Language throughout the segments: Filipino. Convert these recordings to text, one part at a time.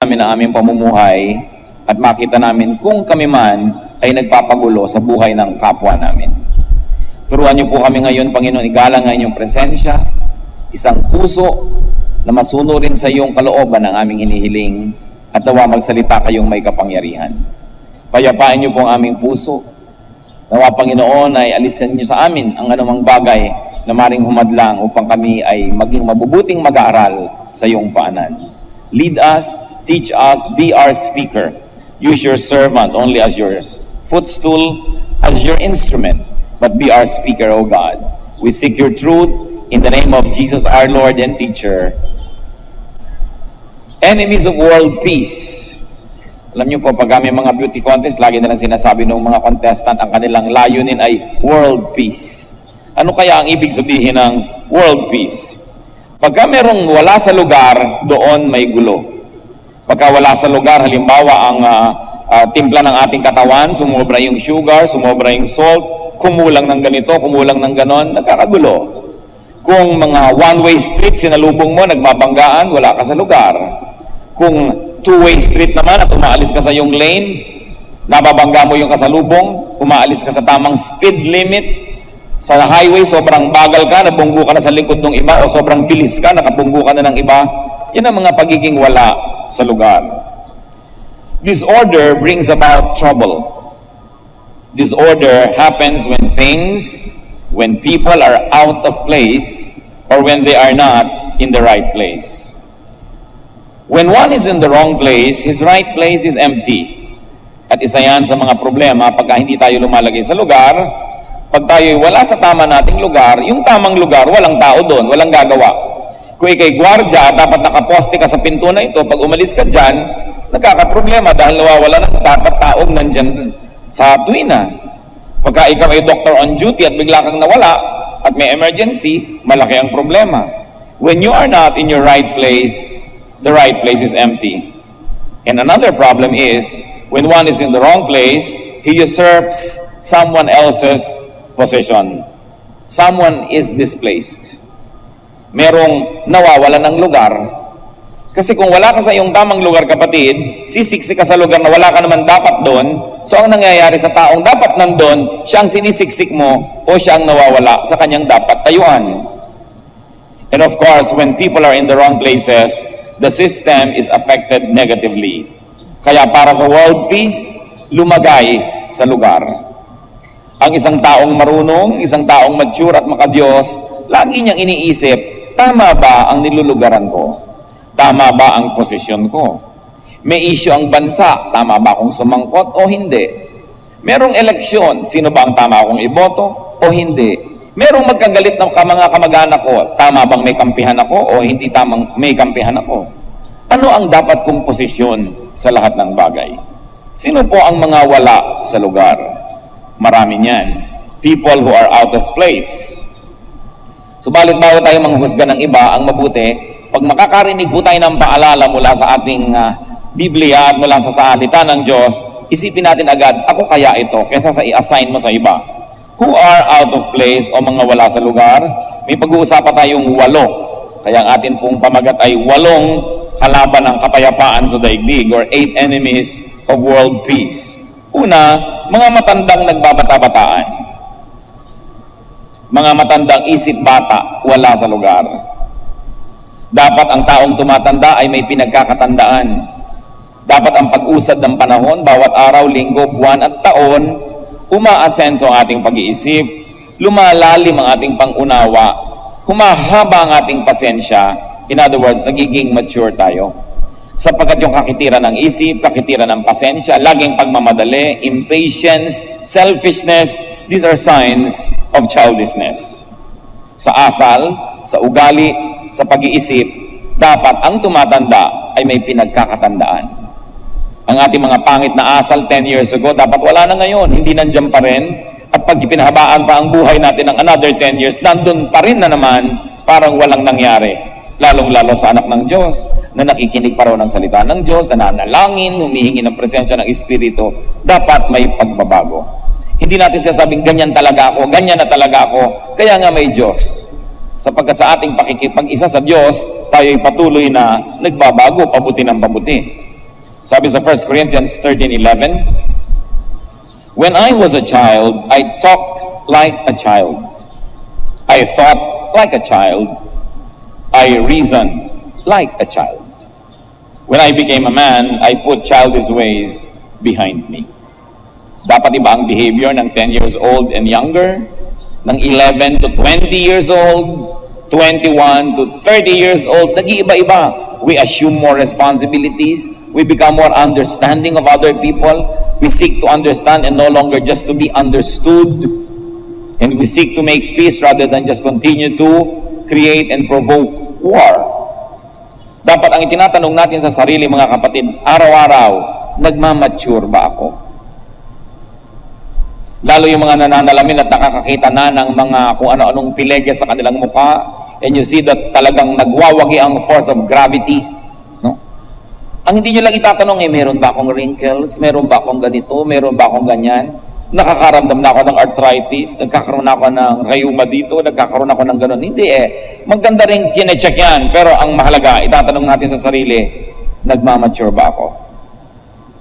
namin ang aming pamumuhay at makita namin kung kami man ay nagpapagulo sa buhay ng kapwa namin. Turuan niyo po kami ngayon, Panginoon, igalang ang inyong presensya, isang puso na masunurin sa iyong kalooban ang aming hinihiling at nawa magsalita kayong may kapangyarihan. Payapain niyo po ang aming puso. Nawa, Panginoon, ay alisin niyo sa amin ang anumang bagay na maring humadlang upang kami ay maging mabubuting mag-aaral sa iyong paanan. Lead us, teach us, be our speaker. Use your servant only as your footstool, as your instrument, but be our speaker, O God. We seek your truth in the name of Jesus, our Lord and teacher. Enemies of world peace. Alam niyo po, pag may mga beauty contest, lagi nilang sinasabi ng mga contestant, ang kanilang layunin ay world peace. Ano kaya ang ibig sabihin ng world peace? Pagka merong wala sa lugar, doon may gulo. Pagka wala sa lugar, halimbawa ang timpla ng ating katawan, sumobra yung sugar, sumobra yung salt, kumulang ng ganito, kumulang ng ganon, nagkakagulo. Kung mga one-way street, sinalubong mo, nagmabanggaan, wala ka sa lugar. Kung two-way street naman at umaalis ka sa yung lane, nababangga mo yung kasalubong, umaalis ka sa tamang speed limit, sa highway, sobrang bagal ka, nabunggo ka na sa likod ng iba, o sobrang bilis ka, nakabunggo ka na ng iba. Yan ang mga pagiging wala sa lugar. Disorder brings about trouble. Disorder happens when people are out of place, or when they are not in the right place. When one is in the wrong place, his right place is empty. At isa yan sa mga problema pagka hindi tayo lumalagay sa lugar. Pag tayo wala sa tama nating lugar, yung tamang lugar, walang tao doon, walang gagawa. Kung ikay gwardya, dapat nakaposte ka sa pinto na ito, pag umalis ka dyan, nagkakaproblema dahil nawawala ng dapat taong nandyan sa tuwina. Pagka ikaw ay doctor on duty at bigla kang nawala at may emergency, malaki ang problema. When you are not in your right place, the right place is empty. And another problem is, when one is in the wrong place, he usurps someone else's possession. Someone is displaced. Merong nawawala ng lugar. Kasi kung wala ka sa iyong tamang lugar, kapatid, sisiksi ka sa lugar na wala ka naman dapat doon, so ang nangyayari sa taong dapat nandun, siya ang sinisiksik mo o siya ang nawawala sa kanyang dapat tayuan. And of course, when people are in the wrong places, the system is affected negatively. Kaya para sa world peace, lumagay sa lugar. Ang isang taong marunong, isang taong mature at makadiyos, lagi niyang iniisip, tama ba ang nilulugaran ko? Tama ba ang posisyon ko? May issue ang bansa, tama ba akong sumangkot o hindi? Merong eleksyon, sino ba ang tama akong iboto o hindi? Merong magkagalit ng mga kamag-anak ko, tama bang may kampihan ako o hindi tamang may kampihan ako? Ano ang dapat kong posisyon sa lahat ng bagay? Sino po ang mga wala sa lugar? Marami niyan. People who are out of place. Subalit bago tayo manghusga ng iba, ang mabuti, pag makakarinig po tayo ng paalala mula sa ating Biblia at mula sa salita ng Diyos, isipin natin agad, ako kaya ito, kaysa sa i-assign mo sa iba. Who are out of place o mga wala sa lugar? May pag-uusapan tayong 8. Kaya ang atin pong pamagat ay 8 kalaban ng kapayapaan sa daigdig, or 8 enemies of world peace. Una, mga matandang nagbabata-bataan. Mga matandang isip bata, wala sa lugar. Dapat ang taong tumatanda ay may pinagkakatandaan. Dapat ang pag-usad ng panahon, bawat araw, linggo, buwan at taon, umaasenso ang ating pag-iisip, lumalalim ang ating pangunawa, humahaba ang ating pasensya. In other words, nagiging mature tayo. Sapagkat yung kakitiran ng isip, kakitiran ng pasensya, laging pagmamadali, impatience, selfishness, these are signs of childishness. Sa asal, sa ugali, sa pag-iisip, dapat ang tumatanda ay may pinagkakatandaan. Ang ating mga pangit na asal 10 years ago, dapat wala na ngayon, hindi nandiyan pa rin. At pag ipinahabaan pa ang buhay natin ng another 10 years, nandun pa rin na naman, parang walang nangyari. Lalong-lalo sa anak ng Diyos, na nakikinig pa raw ng salita ng Diyos, na nanalangin, humihingi ng presensya ng Espiritu, dapat may pagbabago. Hindi natin sasabing, ganyan talaga ako, ganyan na talaga ako, kaya nga may Diyos. Sapagkat sa ating pakikipag-isa sa Diyos, tayo'y patuloy na nagbabago, pabuti ng pabuti. Sabi sa 1 Corinthians 13:11, when I was a child, I talked like a child. I thought like a child. I reasoned like a child. When I became a man, I put childish ways behind me. Dapat iba ang behavior ng 10 years old and younger, ng 11 to 20 years old, 21 to 30 years old, nag-iiba-iba. We assume more responsibilities. We become more understanding of other people. We seek to understand and no longer just to be understood. And we seek to make peace rather than just continue to create and provoke war. Dapat ang itinatanong natin sa sarili, mga kapatid, araw-araw, nagmamature ba ako? Lalo yung mga nananalamin at nakakakita na ng mga kung ano-anong pilegya sa kanilang mukha, and you see that talagang nagwawagi ang force of gravity. No? Ang hindi nyo lang itatanong, meron ba akong wrinkles? Meron ba akong ganito? Meron ba akong ganyan? Nakakaramdam na ako ng arthritis? Nagkakaroon na ako ng rheuma dito? Nagkakaroon ako ng ganun? Hindi Maganda rin chinecheck yan. Pero ang mahalaga, itatanong natin sa sarili, nagmamature ba ako?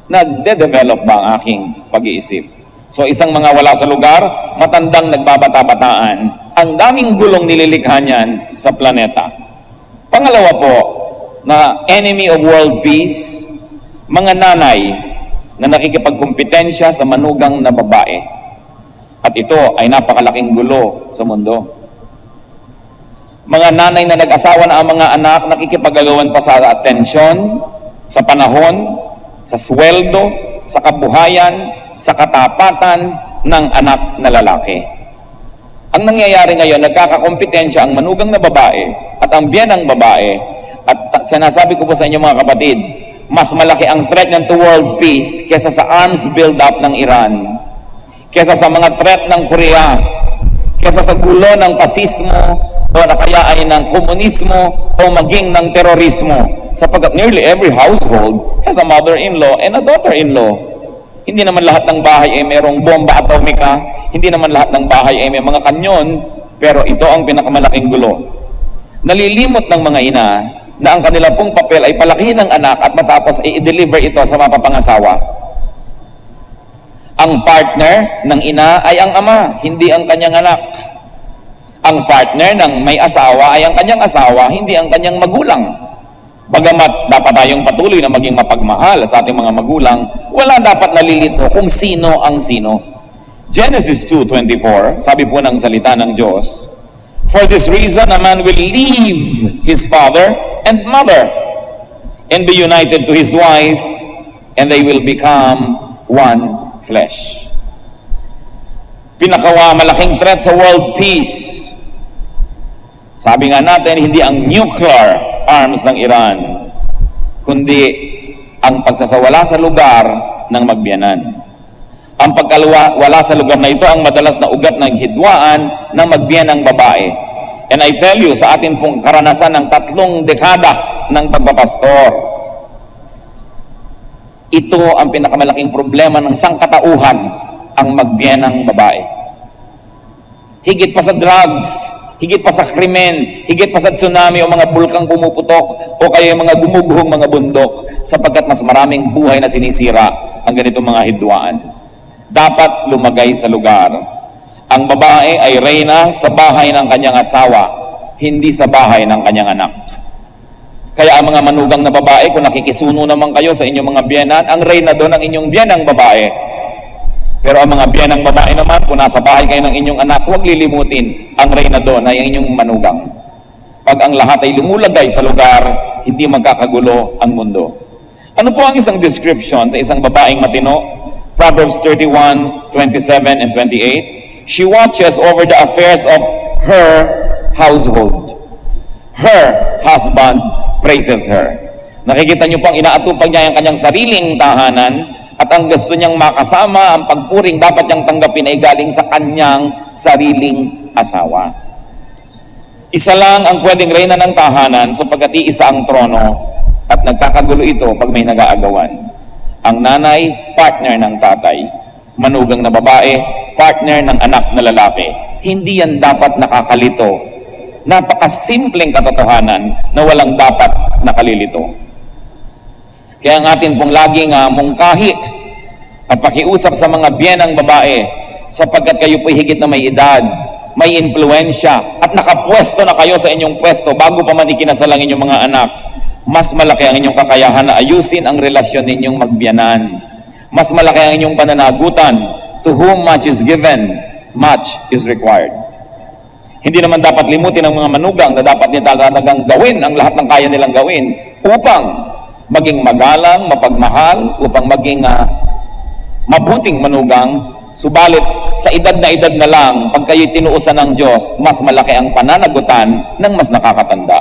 Nagde-develop ba ang aking pag-iisip? So isang mga wala sa lugar, matandang nagbabata-bataan, ang daming gulong nililikha niyan sa planeta. Pangalawa po, na enemy of world peace, mga nanay na nakikipagkumpetensya sa manugang na babae. At ito ay napakalaking gulo sa mundo. Mga nanay na nag-asawa na ang mga anak, nakikipagagawan pa sa atensyon, sa panahon, sa sweldo, sa kabuhayan, sa katapatan ng anak na lalaki. Ang nangyayari ngayon, nagkakakompetensya ang manugang na babae at ang biyanang babae. At sinasabi ko po sa inyo mga kapatid, mas malaki ang threat ng to world peace kesa sa arms build-up ng Iran, kesa sa mga threat ng Korea, kesa sa gulo ng fasismo o na kaya ay ng komunismo o maging ng terorismo, sapagkat nearly every household has a mother-in-law and a daughter-in-law. Hindi naman lahat ng bahay ay mayroong bomba atomika, hindi naman lahat ng bahay ay may mga kanyon, pero ito ang pinakamalaking gulo. Nalilimot ng mga ina na ang kanila pong papel ay palakihin ng anak at matapos ay i-deliver ito sa mapapangasawa. Ang partner ng ina ay ang ama, hindi ang kanyang anak. Ang partner ng may asawa ay ang kanyang asawa, hindi ang kanyang magulang. Bagamat dapat tayong patuloy na maging mapagmahal sa ating mga magulang, wala dapat nalilito kung sino ang sino. Genesis 2:24, sabi po ng salita ng Diyos, for this reason, a man will leave his father and mother and be united to his wife, and they will become one flesh. Malaking threat sa world peace. Sabi nga natin, hindi ang nuclear arms ng Iran, kundi ang pagsasawala sa lugar ng magbiyanan. Ang pagkawala sa lugar na ito ang madalas na ugat ng hidwaan ng magbiyanang babae. And I tell you, sa atin pong karanasan ng 3 dekada ng pagpapastor, ito ang pinakamalaking problema ng sangkatauhan, ang magbiyanang babae. Higit pa sa drugs, higit pa sa krimen, higit pa sa tsunami o mga bulkang pumuputok o kaya mga gumuguhong mga bundok, sapagkat mas maraming buhay na sinisira ang ganitong mga hidwaan. Dapat lumagay sa lugar. Ang babae ay reyna sa bahay ng kanyang asawa, hindi sa bahay ng kanyang anak. Kaya ang mga manugang na babae, kung nakikisuno naman kayo sa inyong mga biyanan, ang reyna doon ang inyong biyanang babae. Pero ang mga biyanang babae naman, kung nasa bahay kayo ng inyong anak, huwag lilimutin, ang reyna doon ay inyong manugang. Pag ang lahat ay lumulagay sa lugar, hindi magkakagulo ang mundo. Ano po ang isang description sa isang babaeng matino? Proverbs 31:27 and 28. She watches over the affairs of her household. Her husband praises her. Nakikita niyo po ang inaatupag niya ang kanyang sariling tahanan, at ang gusto niyang makasama, ang pagpuring dapat niyang tanggapin ay galing sa kanyang sariling asawa. Isa lang ang pwedeng reyna ng tahanan sapagkat iisa ang trono, at nagkakagulo ito pag may nag-aagawan. Ang nanay, partner ng tatay. Manugang na babae, partner ng anak na lalaki. Hindi yan dapat nakakalito. Napakasimpleng katotohanan na walang dapat nakalilito. Kaya ang atin pong laging mungkahi at pakiusap sa mga biyenang babae, sapagkat kayo po'y higit na may edad, may impluensya, at nakapwesto na kayo sa inyong pwesto bago pa man ikinasal ang inyong mga anak. Mas malaki ang inyong kakayahan na ayusin ang relasyon ninyong magbiyanan. Mas malaki ang inyong pananagutan. To whom much is given, much is required. Hindi naman dapat limutin ang mga manugang na dapat nila talagang gawin ang lahat ng kaya nilang gawin upang maging magalang, mapagmahal, upang maging mabuting manugang. Subalit, sa edad na lang, pag kayo'y tinuusan ng Diyos, mas malaki ang pananagutan ng mas nakakatanda.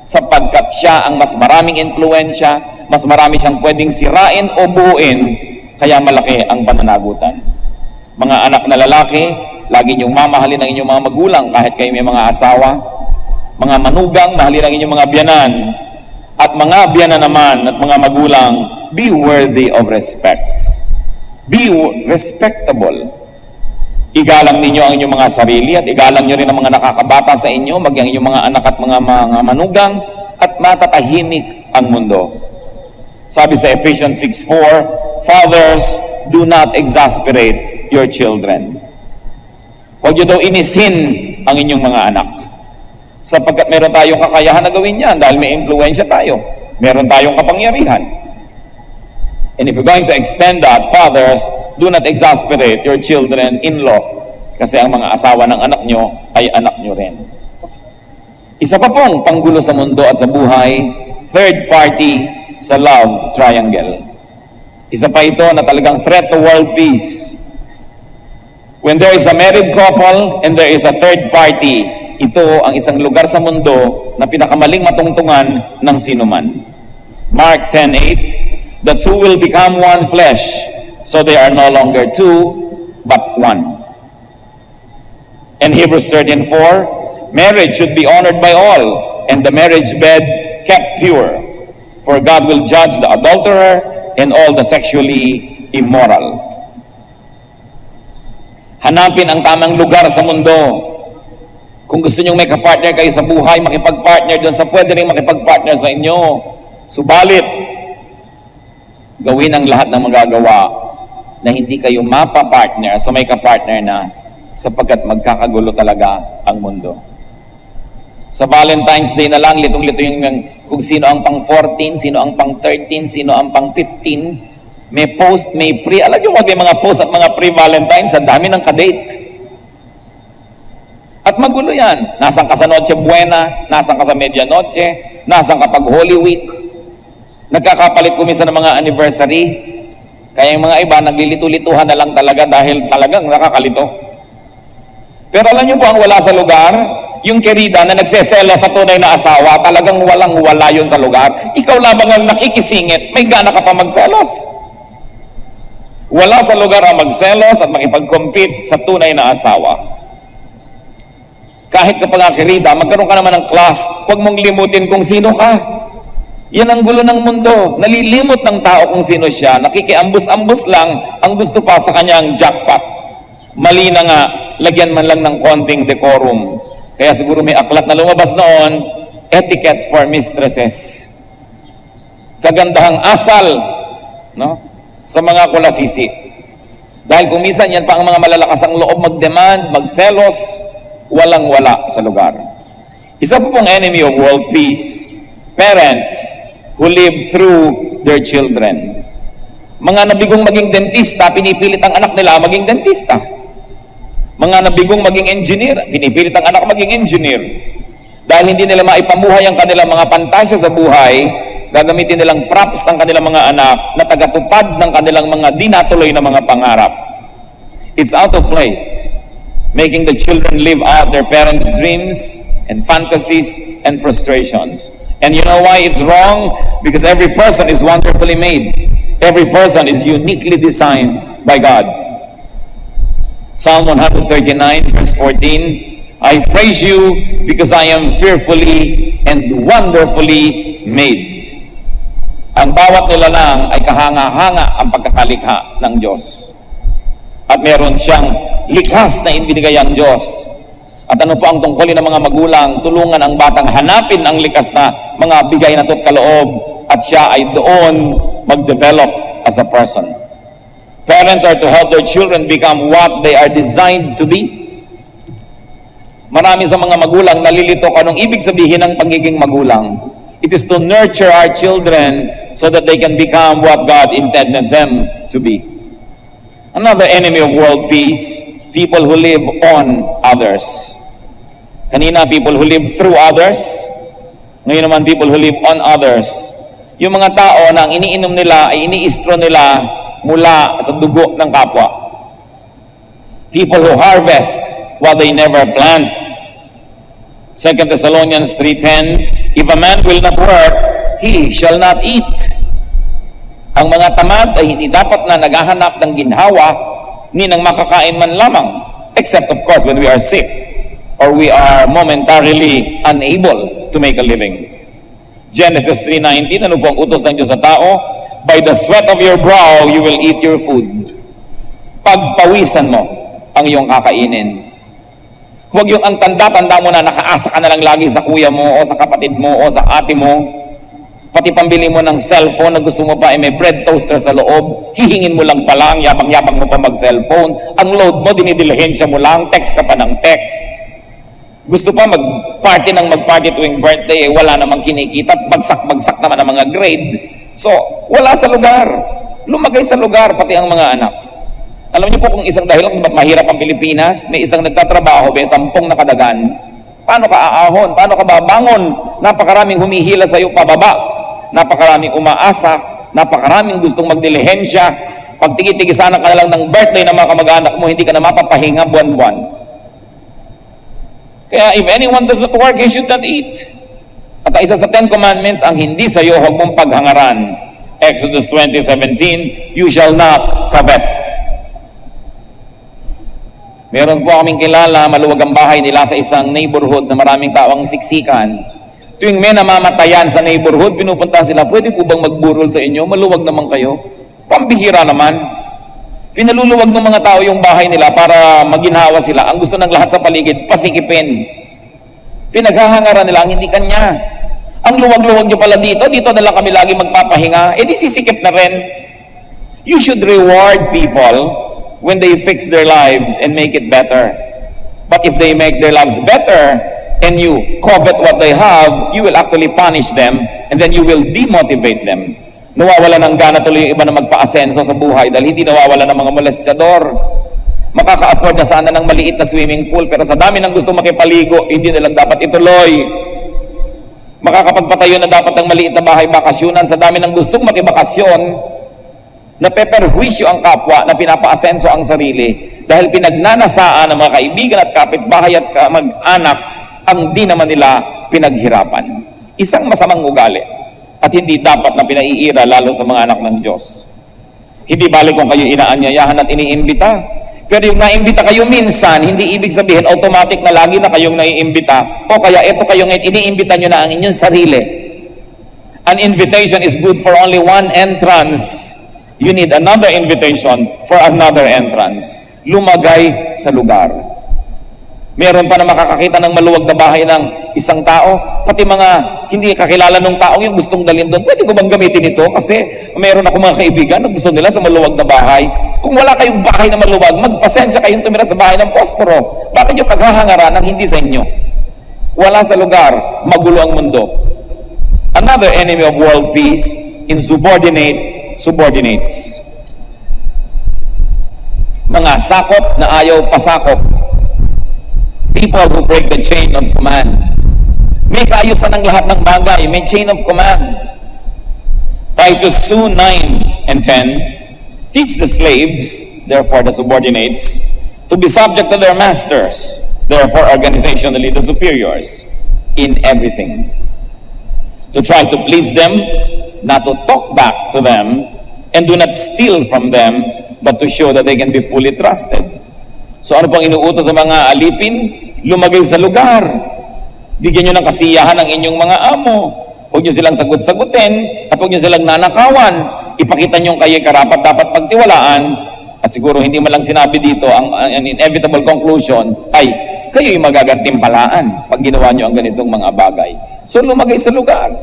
Sapagkat siya ang mas maraming impluensya, mas marami siyang pwedeng sirain o buuin, kaya malaki ang pananagutan. Mga anak na lalaki, lagi niyong mamahalin ang inyong mga magulang kahit kayo may mga asawa. Mga manugang, mahalin ang inyong mga biyanan. At mga biyanan naman at mga magulang, be worthy of respect. Be respectable. Igalang ninyo ang inyong mga sarili at igalang nyo rin ang mga nakakabata sa inyo, maging ang inyong mga anak at mga manugang, at matatahimik ang mundo. Sabi sa Ephesians 6:4, Fathers, do not exasperate your children. Huwag nyo daw inisin ang inyong mga anak. Sapagkat meron tayong kakayahan na gawin yan dahil may impluensya tayo. Meron tayong kapangyarihan. And if you're going to extend that, fathers, do not exasperate your children-in-law. Kasi ang mga asawa ng anak nyo ay anak nyo rin. Isa pa pong panggulo sa mundo at sa buhay, third party sa love triangle. Isa pa ito na talagang threat to world peace. When there is a married couple and there is a third party, ito ang isang lugar sa mundo na pinakamaling matungtungan ng sinuman. Mark 10:8, the two will become one flesh, so they are no longer two, but one. And Hebrews 13:4, marriage should be honored by all, and the marriage bed kept pure, for God will judge the adulterer and all the sexually immoral. Hanapin ang tamang lugar sa mundo. Kung gusto nyong may kapartner kayo sa buhay, makipag-partner doon sa pwede rin makipag-partner sa inyo. Subalit, gawin ang lahat ng magagawa na hindi kayo mapapartner sa may kapartner na, sapagkat magkakagulo talaga ang mundo. Sa Valentine's Day na lang, litong-lito yung kung sino ang pang 14, sino ang pang 13, sino ang pang 15. May post, may pre. Alam nyo, may mga post at mga pre-Valentine's, sa dami ng kadate. At magulo yan. Nasaan ka sa Noche Buena, nasaan ka sa Medianoche, nasaan ka pag Holy Week. Nagkakapalit ko minsan ng mga anniversary. Kaya yung mga iba, naglilito-lituhan na lang talaga dahil talagang nakakalito. Pero alam nyo po ang wala sa lugar? Yung kerida na nagseselo sa tunay na asawa, talagang walang-wala yun sa lugar. Ikaw lamang ang nakikisingit, may gana ka pa magselos. Wala sa lugar ang magselos at makipag-compete sa tunay na asawa. Kahit kapag ang kerida, magkaroon ka naman ng class, huwag mong limutin kung sino ka. Yan ang gulo ng mundo. Nalilimot ng tao kung sino siya. Nakikiambus-ambus lang ang gusto pa sa kanyang jackpot. Mali na nga, lagyan man lang ng konting decorum. Kaya siguro may aklat na lumabas noon, etiquette for mistresses. Kagandahang asal, no? Sa mga kulasisi. Dahil kung minsan yan pa ang mga malalakas ang loob mag-demand, magselos, walang-wala sa lugar. Isa po pong enemy of world peace, parents who live through their children. Mga nabigong maging dentista, pinipilit ang anak nila maging dentista. Mga nabigong maging engineer, pinipilit ang anak maging engineer. Dahil hindi nila maipamuhay ang kanilang mga pantasya sa buhay, gagamitin nilang props ang kanilang mga anak na tagatupad ng kanilang mga di natuloy na mga pangarap. It's out of place. Making the children live out their parents' dreams and fantasies and frustrations. And you know why it's wrong? Because every person is wonderfully made. Every person is uniquely designed by God. Psalm 139 verse 14, I praise you because I am fearfully and wonderfully made. Ang bawat nilalang ay kahanga-hanga ang pagkakalikha ng Diyos. At meron siyang likhas na ibinigay ang Diyos. At ano po ang tungkulin ng mga magulang? Tulungan ang batang hanapin ang likas na mga bigay na to't kaloob. At siya ay doon mag-develop as a person. Parents are to help their children become what they are designed to be. Marami sa mga magulang nalilito kung anong ibig sabihin ng pagiging magulang. It is to nurture our children so that they can become what God intended them to be. Another enemy of world peace, people who live on others. Kanina, people who live through others. Ngayon naman, people who live on others. Yung mga tao na ang iniinom nila ay iniistro nila mula sa dugo ng kapwa. People who harvest what they never plant. 2 Thessalonians 3:10, if a man will not work, he shall not eat. Ang mga tamad ay hindi dapat na naghahanap ng ginhawa ni ng makakain man lamang, except of course when we are sick or we are momentarily unable to make a living. Genesis 3:19, ano po ang utos ng Diyos sa tao? By the sweat of your brow, you will eat your food. Pagpawisan mo ang iyong kakainin. Huwag yung ang tanda-tanda mo na nakaasa ka na lang lagi sa kuya mo o sa kapatid mo o sa ate mo. Pati pambili mo ng cellphone na gusto mo pa ay may bread toaster sa loob, hihingin mo lang pala, yabang-yabang mo pa mag-cellphone. Ang load mo, dinidilihensya mo lang, text ka pa ng text. Gusto pa mag-party ng mag-party tuwing birthday, eh, wala namang kinikita, bagsak-bagsak naman ang mga grade. So, wala sa lugar. Lumagay sa lugar, pati ang mga anak. Alam niyo po kung isang dahilan kung mahirap ang Pilipinas, may isang nagtatrabaho, may 10 nakadagan. Paano ka aahon? Paano ka babangon? Napakaraming humihila sa iyo pababa. Napakaraming umaasa. Napakaraming gustong magdilihensya. Pag tigi-tigisanan ka na lang ng birthday ng mga kamag-anak mo, hindi ka na mapapahinga buwan-buwan. Kaya if anyone does not work, he should not eat. At isa sa 10 Commandments, ang hindi sa iyo, huwag mong paghangaran. Exodus 20:17, you shall not covet. Meron po kaming kilala, maluwag ang bahay nila sa isang neighborhood na maraming tao ang siksikan. Tuwing may namamatayan sa neighborhood, pinupunta sila, pwede po bang magburol sa inyo? Maluwag naman kayo. Pambihira naman. Pinaluluwag ng mga tao yung bahay nila para maginhawa sila. Ang gusto ng lahat sa paligid, pasikipin. Pinaghahangaran nila ang hindi kanya. Ang luwag-luwag nyo pala dito na lang kami lagi magpapahinga, di sisikip na rin. You should reward people when they fix their lives and make it better. But if they make their lives better and you covet what they have, you will actually punish them and then you will demotivate them. Nawawala ng gana tuloy yung iba na magpa-asenso sa buhay dahil hindi nawawala ng mga molestyador. Makaka-afford na sana ng maliit na swimming pool pero sa dami ng gusto makipaligo, hindi na lang dapat ituloy. Makakapagpatayo na dapat ng maliit na bahay bakasyonan sa dami ng gustong makibakasyon. Napeperhuisyo ang kapwa na pinapa-asenso ang sarili dahil pinagnanasaan ng mga kaibigan at kapitbahay at mag-anak ang di naman nila pinaghirapan. Isang masamang ugali at hindi dapat na pinaiira lalo sa mga anak ng Diyos. Hindi balik kung kayo inaanyayahan at iniimbita. Pero yung naimbita kayo minsan, hindi ibig sabihin automatic na lagi na kayong naiimbita o kaya ito kayong iniimbita nyo na ang inyong sarili. An invitation is good for only one entrance. You need another invitation for another entrance. Lumagay sa lugar. Meron pa na makakakita ng maluwag na bahay ng isang tao, pati mga hindi kakilala ng taong yung gustong dalhin doon. Pwede ko bang gamitin ito? Kasi meron ako mga kaibigan na gusto nila sa maluwag na bahay. Kung wala kayong bahay na maluwag, magpasensya kayong tumira sa bahay ng posporo. Bakit nyo paghahangaran ng hindi sa inyo? Wala sa lugar, magulo ang mundo. Another enemy of world peace, subordinates. Mga sakop na ayaw pasakop. People who break the chain of command. May kaayusan ng lahat ng bagay. May chain of command. Titus 2:9-10, teach the slaves, therefore the subordinates, to be subject to their masters, therefore organizationally the superiors, in everything. To try to please them, not to talk back to them, and do not steal from them, but to show that they can be fully trusted. So ano pang inuutos sa mga alipin? Lumagay sa lugar. Bigyan nyo ng kasiyahan ang inyong mga amo. Huwag nyo silang sagot-sagutin at huwag nyo silang nanakawan. Ipakita nyo kayo karapat dapat pagtiwalaan. At siguro hindi man lang sinabi dito, ang inevitable conclusion ay kayo'y magagantimpalaan pag ginawa nyo ang ganitong mga bagay. So lumagay sa lugar.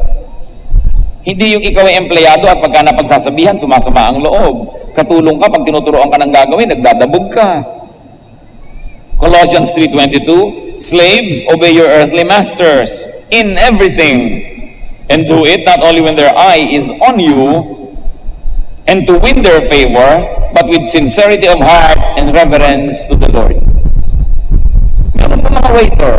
Hindi yung ikaw ay empleyado at pagka napagsasabihan, sumasama ang loob. Katulong ka, pag tinuturoan ka ng gagawin, nagdadabog ka. Colossians 3:22, slaves, obey your earthly masters in everything, and do it not only when their eye is on you, and to win their favor, but with sincerity of heart and reverence to the Lord. Meron pa mga waiter,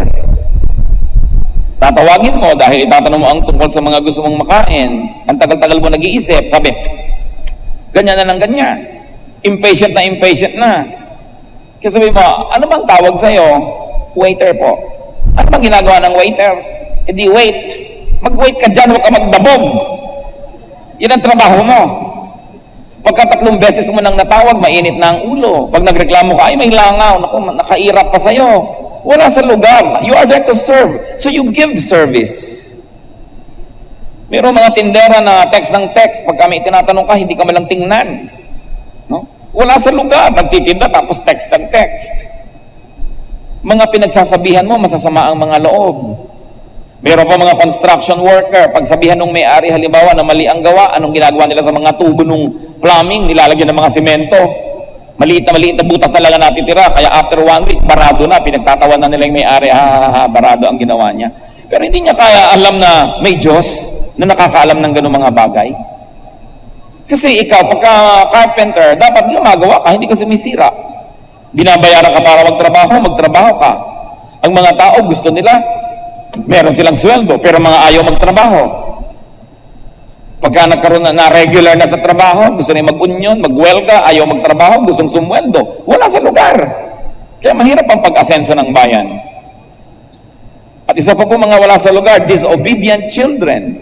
tatawagin mo dahil itatanong mo ang tungkol sa mga gusto mong makain. Ang tagal-tagal mo nag-iisip, sabi, ganyan na lang ganyan. Impatient na. Kasi sabi mo, ano bang tawag sa'yo? Waiter po. Ano bang ginagawa ng waiter? E di wait. Mag-wait ka dyan, huwag ka magdabog. Yan ang trabaho mo. Pagka 3 beses mo nang natawag, mainit na ang ulo. Pag nagreklamo ka, ay may langaw, naku, nakairap pa sa'yo. Wala sa lugar. You are there to serve. So you give service. Mayroong mga tindera na text ng text. Pag kami tinatanong ka, hindi ka malang tingnan. No? Wala sa lugar. Nagtitinda tapos text ng text. Mga pinagsasabihan mo, masasama ang mga loob. Mayroon pa mga construction worker. Pagsabihan ng may-ari, halimbawa, na mali ang gawa, anong ginagawa nila sa mga tubo ng plumbing? Nilalagyan ng mga simento. Maliit na butas na lang ang natitira. Kaya after 1 week, barado na. Pinagtatawan na nila yung may-ari, barado ang ginawa niya. Pero hindi niya kaya alam na may Diyos na nakakaalam ng ganung mga bagay. Kasi ikaw, pagka carpenter, dapat gumagawa ka, hindi ka sumisira. Binabayaran ka para magtrabaho ka. Ang mga tao gusto nila, meron silang sweldo, pero mga ayaw magtrabaho. Pagka nagkaroon na regular na sa trabaho, gusto nila mag-union, mag-welga, ayaw magtrabaho, gustong sumweldo. Wala sa lugar. Kaya mahirap ang pag-asenso ng bayan. At isa pa po mga wala sa lugar, disobedient children.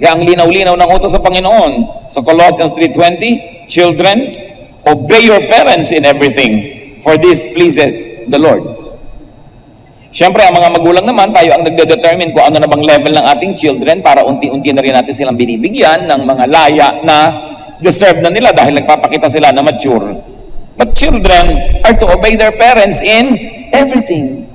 Kaya ang linaw-linaw ng utos sa Panginoon, sa Colossians 3:20, children, obey your parents in everything, for this pleases the Lord. Siyempre, ang mga magulang naman, tayo ang nagde-determine kung ano na bang level ng ating children para unti-unti na rin natin silang binibigyan ng mga laya na deserve na nila dahil nagpapakita sila na mature. But children are to obey their parents in everything.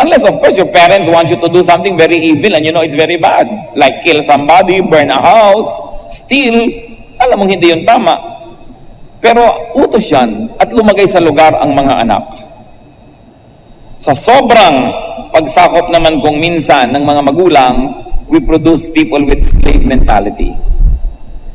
Unless, of course, your parents want you to do something very evil and you know it's very bad. Like kill somebody, burn a house, steal. Alam mong hindi yun tama. Pero utos yan at lumagay sa lugar ang mga anak. Sa sobrang pagsakop naman kung minsan ng mga magulang, we produce people with slave mentality.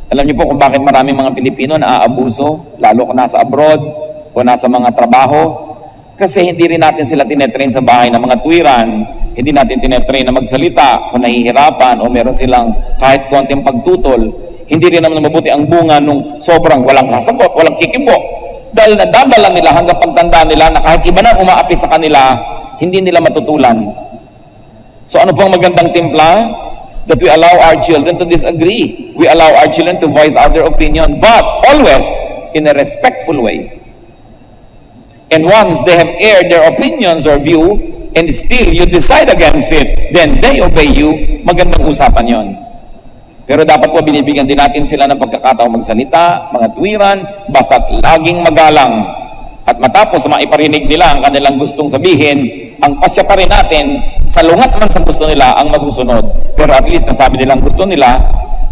Alam niyo po kung bakit maraming mga Pilipino naaabuso, lalo kung nasa abroad o nasa mga trabaho? Kasi hindi rin natin sila tinetrain sa bahay ng mga tuwiran, hindi natin tinetrain na magsalita kung nahihirapan o meron silang kahit konting pagtutol. Hindi rin naman mabuti ang bunga nung sobrang walang kasagot, walang kikibo. Dahil nadadala nila hanggang pagtanda nila na kahit iba na umaapi sa kanila, hindi nila matutulan. So ano pong magandang timpla? That we allow our children to disagree. We allow our children to voice out their opinion, but always in a respectful way. And once they have aired their opinions or view, and still you decide against it, then they obey you, magandang usapan yon. Pero dapat po binibigyan din natin sila ng pagkakataong magsalita, mga tuwiran, basta't laging magalang. At matapos maiparinig nila ang kanilang gustong sabihin, ang pasya pa rin natin, salungat man sa gusto nila ang masusunod. Pero at least nasabi nilang gusto nila,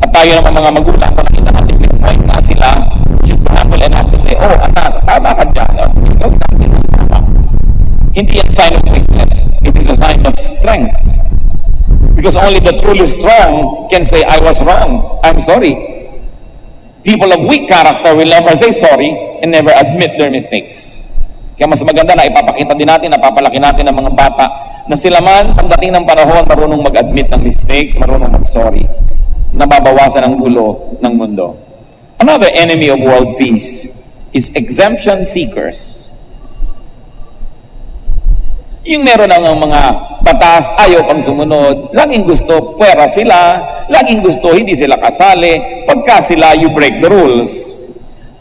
at tayo naman mga magulang, kung nakita natin may point na sila, should be humble enough to say, oh anak, tama ka dyan. Hindi yan sign of weakness, it is a sign of strength. Because only the truly strong can say, I was wrong, I'm sorry. People of weak character will never say sorry and never admit their mistakes. Kaya mas maganda na ipapakita din natin, napapalaki natin ng mga bata na sila man, pagdating ng panahon, marunong mag-admit ng mistakes, marunong mag-sorry. Nababawasan ang gulo ng mundo. Another enemy of world peace is exemption seekers. Yung meron ng mga batas, ayaw pang sumunod, laging gusto, pwera sila, laging gusto, hindi sila kasali, pagka sila, you break the rules.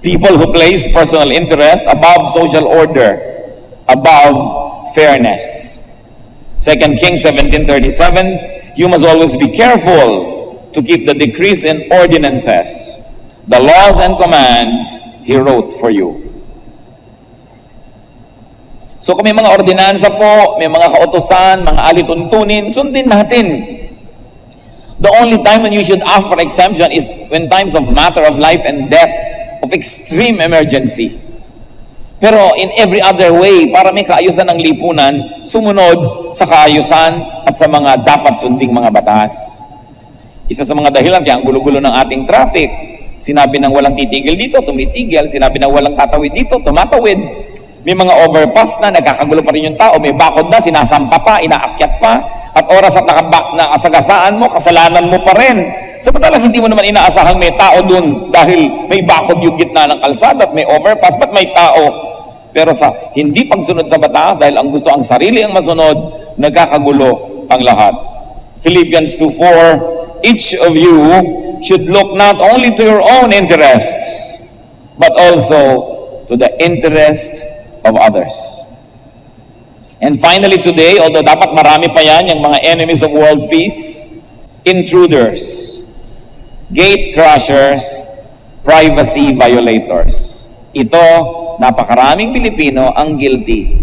People who place personal interest above social order, above fairness. 2 Kings 17:37, you must always be careful to keep the decrees and ordinances, the laws and commands He wrote for you. So kung may mga ordinansa po, may mga kautusan, mga alituntunin, sundin natin. The only time when you should ask for exemption is when times of matter of life and death, of extreme emergency. Pero in every other way, para may kaayusan ng lipunan, sumunod sa kaayusan at sa mga dapat sunding mga batas. Isa sa mga dahilan kaya ang gulo-gulo ng ating traffic, sinabi ng walang titigil dito, tumitigil. Sinabi ng walang tatawid dito, tumatawid. May mga overpass na, nagkakagulo pa rin yung tao. May bakod na, sinasampa pa, inaakyat pa. At oras at nakasagasaan mo, kasalanan mo pa rin. Samantalang hindi mo naman inaasahang may tao dun dahil may bakod yung gitna ng kalsada at may overpass, ba't may tao? Pero sa hindi pagsunod sa batas, dahil ang gusto ang sarili ang masunod, nagkakagulo ang lahat. Philippians 2:4, each of you should look not only to your own interests, but also to the interest of others. And finally today, although dapat marami pa yan, yung mga enemies of world peace, intruders, gate crushers, privacy violators. Ito, napakaraming Pilipino ang guilty.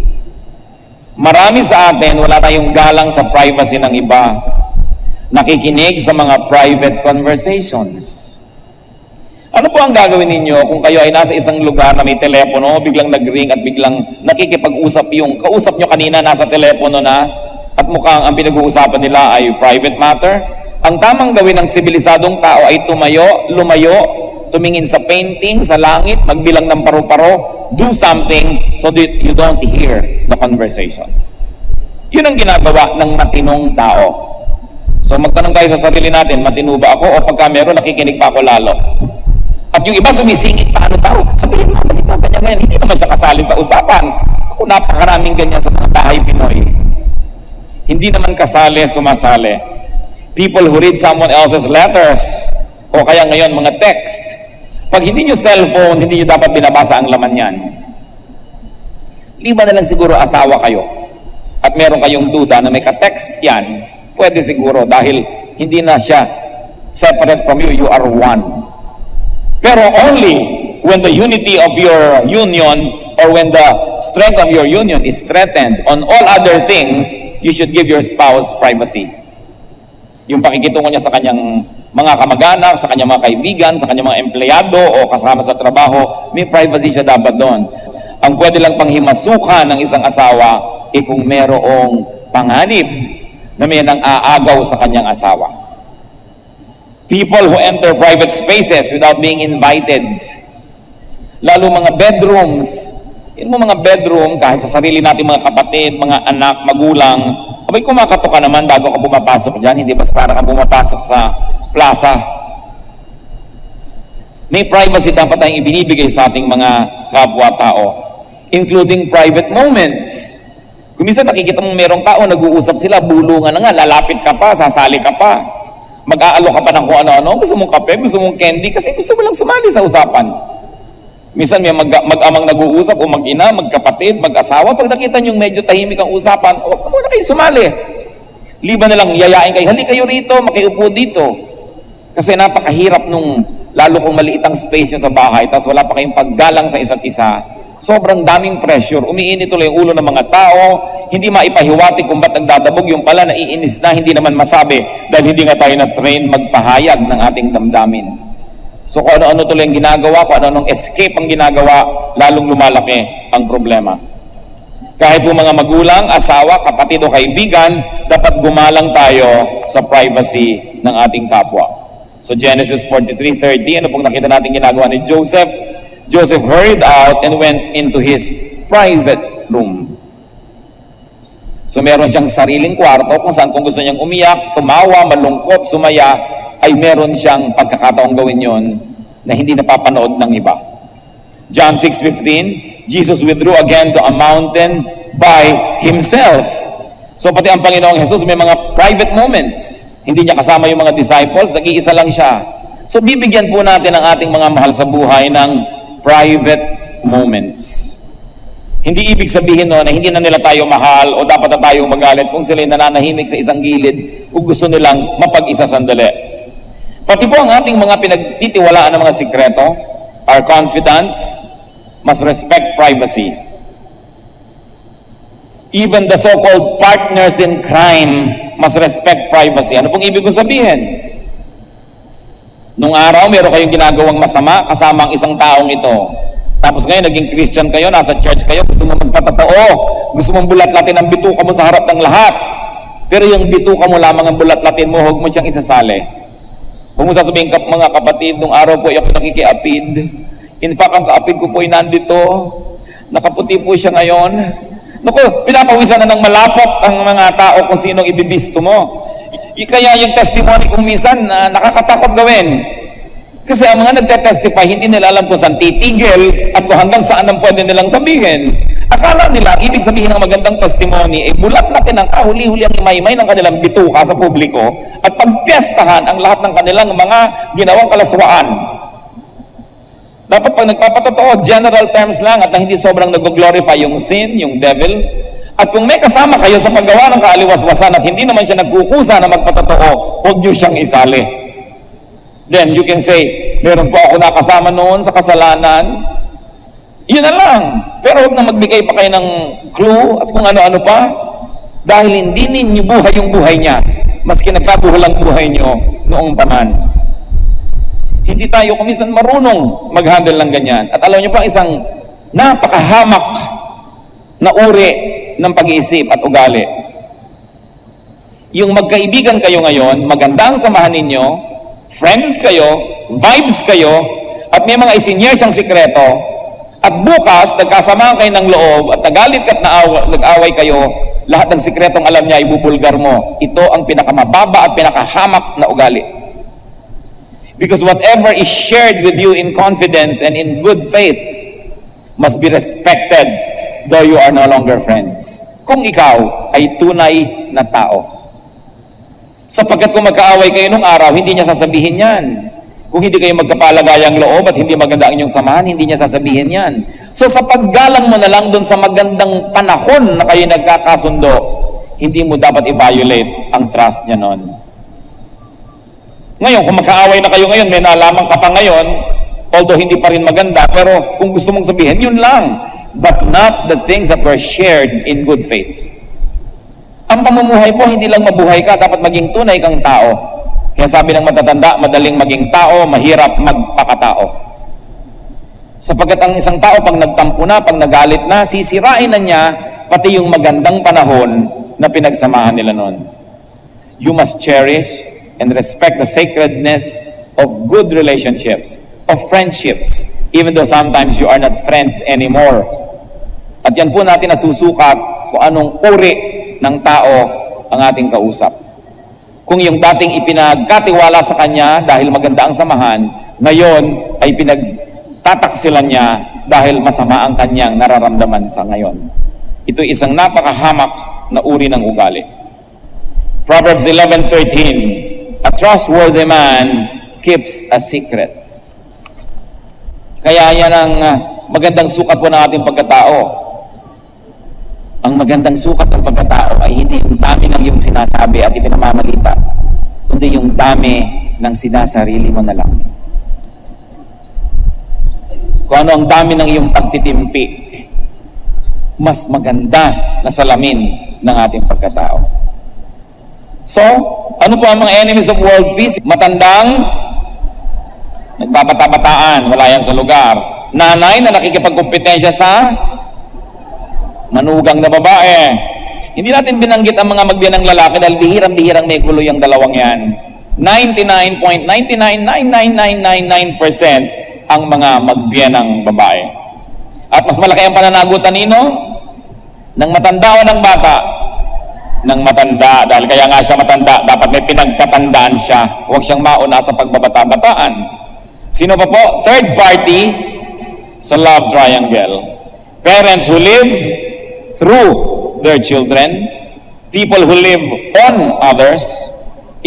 Marami sa atin, wala tayong galang sa privacy ng iba. Nakikinig sa mga private conversations. Ano po ang gagawin ninyo kung kayo ay nasa isang lugar na may telepono, biglang nag-ring at biglang nakikipag-usap yung kausap nyo kanina nasa telepono na at mukhang ang pinag-uusapan nila ay private matter? Ang tamang gawin ng sibilisadong tao ay tumayo, lumayo, tumingin sa painting, sa langit, magbilang ng paru-paro, do something so that you don't hear the conversation. Yun ang ginagawa ng matinong tao. So magtanong tayo sa sarili natin, matino ba ako o pagka meron, nakikinig pa ako lalo? At yung iba sumisingit pa, ano daw? Sabihin mo, ganito, ganyan. Hindi naman siya kasali sa usapan. Ako napakaraming ganyan sa mga bahay Pinoy. Hindi naman kasali, sumasali. People who read someone else's letters o kaya ngayon mga text. Pag hindi nyo cellphone, hindi nyo dapat binabasa ang laman yan. Liba na lang siguro asawa kayo at meron kayong duda na may ka-text yan, pwede siguro dahil hindi na siya separate from you, you are one. Pero only when the unity of your union or when the strength of your union is threatened on all other things, you should give your spouse privacy. Yung pakikitungo niya sa kanyang mga kamag-anak, sa kanyang mga kaibigan, sa kanyang mga empleyado o kasama sa trabaho, may privacy siya dapat doon. Ang pwede lang panghimasukan ng isang asawa kung merong panganib na may nang aagaw sa kanyang asawa. People who enter private spaces without being invited. Lalo mga bedrooms. Yun mo mga bedroom, kahit sa sarili natin mga kapatid, mga anak, magulang, abay kumakato ka naman bago ka pumapasok dyan, hindi ba para ka pumapasok sa plaza. May privacy dapat tayong ibinibigay sa ating mga kapwa-tao, including private moments. Kung minsan nakikita mong merong tao, nag-uusap sila, bulungan na nga, lalapit ka pa, sasali ka pa, mag-aalo ka pa ng kung ano-ano, gusto mong kape, gusto mong candy, kasi gusto mo lang sumali sa usapan. Minsan may mag-amang nag-uusap o mag-ina, magkapatid, mag-asawa, pag nakita nyo medyo tahimik ang usapan, huwag muna kayo sumali. Liban na lang, yayain kayo, hali kayo rito, makiupo dito. Kasi napakahirap nung, lalo kung maliit ang space nyo sa bahay, tapos wala pa kayong paggalang sa isa't isa, sobrang daming pressure, umiinit tuloy yung ulo ng mga tao, hindi maipahiwatig kung ba't nagdadabog, yung pala naiinis na, hindi naman masabi, dahil hindi nga tayo na-train magpahayag ng ating damdamin. So kung ano-ano tuloy ang ginagawa, kung ano-anong escape ang ginagawa, lalong lumalaki ang problema. Kahit po mga magulang, asawa, kapatid o kaibigan, dapat gumalang tayo sa privacy ng ating kapwa. So Genesis 43:30, ano pong nakita natin ginagawa ni Joseph? Joseph hurried out and went into his private room. So meron siyang sariling kwarto kung saan kung gusto niyang umiyak, tumawa, malungkot, sumaya, ay meron siyang pagkakataong gawin yon na hindi napapanood ng iba. John 6:15, Jesus withdrew again to a mountain by himself. So pati ang Panginoong Jesus may mga private moments. Hindi niya kasama yung mga disciples, nag-iisa lang siya. So bibigyan po natin ang ating mga mahal sa buhay ng private moments. Hindi ibig sabihin no, na hindi na nila tayo mahal o dapat na tayong magalit kung sila nananahimik sa isang gilid o gusto nilang mapag-isa sandali. Pati po ang ating mga pinagtitiwalaan ng mga sikreto, our confidants, must respect privacy. Even the so-called partners in crime must respect privacy. Ano pong ibig kong sabihin? Nung araw, meron kayong ginagawang masama kasama ang isang taong ito. Tapos ngayon, naging Christian kayo, nasa church kayo, gusto mo magpatotoo, gusto mong bulat-latin ang bituka mo sa harap ng lahat. Pero yung bituka mo lamang ang bulat-latin mo, huwag mo siyang isasali. Huwag mo sasabihin, mga kapatid, nung araw po ako nakikiapid. In fact, ang kaapid ko po ay nandito. Nakaputi po siya ngayon. Naku, pinapawisan na ng malapot ang mga tao kung sinong ibibisto mo. Kaya yung testimony kung minsan nakakatakot gawin. Kasi ang mga nagtetestify, hindi nila alam kung saan titigil at kung hanggang saan ang pwede nilang sabihin. Akala nila, ibig sabihin ng magandang testimony, bulat natin ang kahuli-huli ang imaymay ng kanilang bituka sa publiko at pagpiestahan ang lahat ng kanilang mga ginawang kalaswaan. Dapat pag nagpapatotoo, general terms lang at na hindi sobrang nag-glorify yung sin, yung devil. At kung may kasama kayo sa paggawa ng kaaliwas-wasan at hindi naman siya nagkukusa na magpatotoo, huwag niyo siyang isali. Then you can say, meron po ako nakasama noon sa kasalanan. Yun na lang. Pero huwag na magbigay pa kayo ng clue at kung ano-ano pa. Dahil hindi ninyo buhay yung buhay niya. Maski nagkabuhalang buhay niyo noong paman. Hindi tayo kumisan marunong mag-handle ng ganyan. At alam niyo pa, isang napakahamak na uri ng pag-iisip at ugali. Yung magkaibigan kayo ngayon, maganda ang samahan ninyo, friends kayo, vibes kayo, at may mga isinyer siyang sikreto, at bukas, nagkasamaan kayo ng loob, at nagalit ka at nag-away kayo, lahat ng sikretong alam niya, ibubulgar mo. Ito ang pinakamababa at pinakahamak na ugali. Because whatever is shared with you in confidence and in good faith must be respected, though you are no longer friends. Kung ikaw ay tunay na tao. Sapagkat kung magkaaway kayo nung araw, hindi niya sasabihin yan. Kung hindi kayo magkapalagayang loob at hindi maganda ang inyong samahan, hindi niya sasabihin yan. So sa paggalang mo na lang dun sa magandang panahon na kayo nagkakasundo, hindi mo dapat i-violate ang trust niya nun. Ngayon, kung magkaaway na kayo ngayon, may nalaman ka pa ngayon, although hindi pa rin maganda, pero kung gusto mong sabihin, yun lang. But not the things that were shared in good faith. Ang pamumuhay po, hindi lang mabuhay ka, dapat maging tunay kang tao. Kaya sabi ng matatanda, madaling maging tao, mahirap magpakatao. Sapagkat ang isang tao, pag nagtampo na, pag nagalit na, sisirain na niya, pati yung magandang panahon na pinagsamahan nila noon. You must cherish and respect the sacredness of good relationships, of friendships, even though sometimes you are not friends anymore. At yan po natin nasusukat kung anong uri ng tao ang ating kausap. Kung yung dating ipinagkatiwala sa kanya dahil maganda ang samahan, ngayon ay pinagtataksilan niya dahil masama ang kanyang nararamdaman sa ngayon. Ito isang napakahamak na uri ng ugali. Proverbs 11:13, a trustworthy man keeps a secret. Kaya yan ang magandang sukat po ng ating pagkatao. Ang magandang sukat ng pagkatao ay hindi yung dami ng iyong sinasabi at ipinamamalita, kundi yung dami ng sinasarili mo na lang. Kung ano ang dami ng iyong pagtitimpi, mas maganda na salamin ng ating pagkatao. So, ano po ang mga enemies of world peace? Matandang, nagbabata-bataan, wala yan sa lugar. Nanay na nakikipagkompetensya sa manugang na babae. Hindi natin binanggit ang mga magbiyanang lalaki dahil bihirang-bihirang may gulo yung dalawang yan. 99.999999% ang mga magbiyanang babae. At mas malaki ang pananagutan nino ng matanda o ng bata? Ng matanda. Dahil kaya nga siya matanda, dapat may pinagkatandaan siya. Huwag siyang mauna sa pagbabata-bataan. Sino pa po? Third party sa love triangle. Parents who live through their children, people who live on others,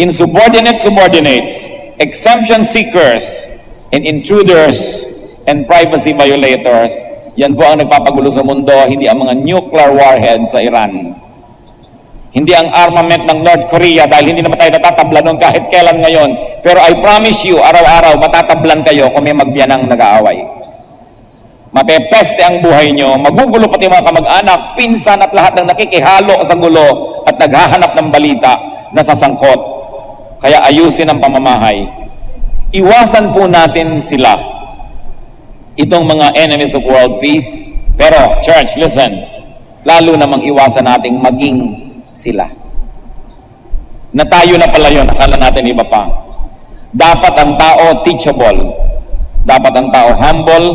insubordinate subordinates, exemption seekers, and intruders, and privacy violators. Yan po ang nagpapagulo sa mundo, hindi ang mga nuclear warhead sa Iran. Hindi ang armament ng North Korea dahil hindi naman tayo natatablan nun kahit kailan ngayon. Pero I promise you, araw-araw matatablan kayo kung may magbiyanang nag-aaway. Mapepeste ang buhay nyo, magugulo pati mga kamag-anak, pinsan at lahat ng nakikihalo sa gulo at naghahanap ng balita na sasangkot. Kaya ayusin ang pamamahay. Iwasan po natin sila, itong mga enemies of world peace. Pero, church, listen, lalo namang iwasan nating maging sila. Na tayo na pala yun, akala natin iba pa. Dapat ang tao teachable. Dapat ang tao humble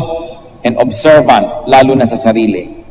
and observant, lalo na sa sarili.